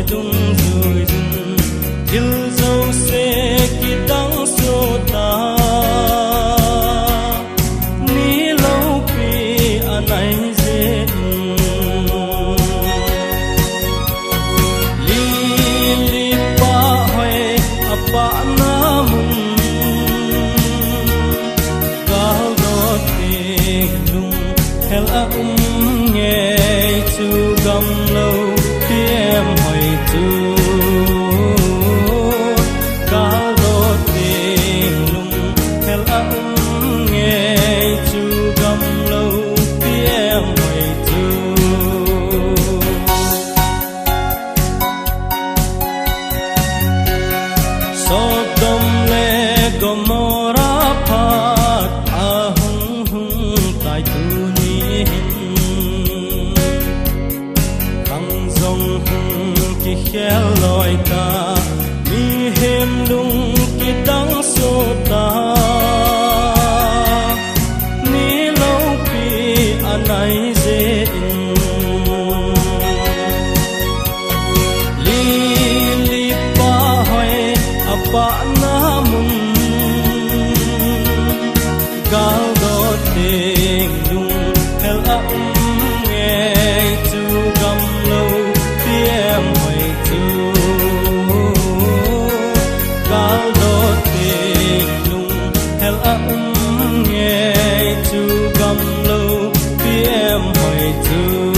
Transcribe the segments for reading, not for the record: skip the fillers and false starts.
dung rồi dung yêu dấu sẽ kỳ đắng số ta ní lâu vì anh ấy dễ li li ba hoài apa namun cao đó tình lung hel nghe chu gầm lâu khi em hỏi chu cao đó tình lung hel nghe chu gầm lâu khi em hỏi chu Sodom le Gomorrah phat a hung hung tai tu ni hin tang zong hung ki khel loi ta mi hem lung ki dang so ta ni lo pi anai ze li pa hoi apa namun cao đó tình lung hel nghe chu gầm lâu khi em hỏi chu cao đó tình lung hel nghe chu gầm lâu khi em hỏi chu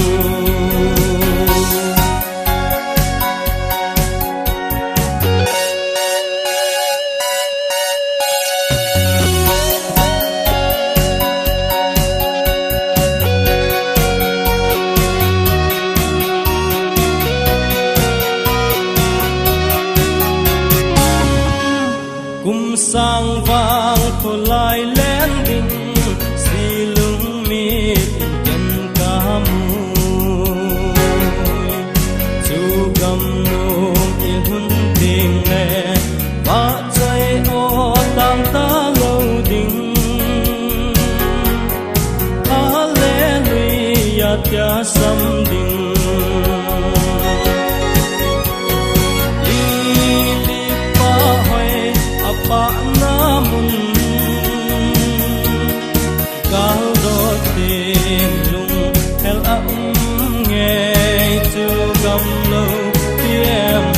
cùng sang vang thổ lại lên đỉnh xì lưng mi chân ca mùi chu gầm nôm yên hun tình lệ và dây ô tang ta lâu đỉnh Hallelujah tia sam đỉnh apa namun cao đó tình lung hel nghe chu gầm lâu khi em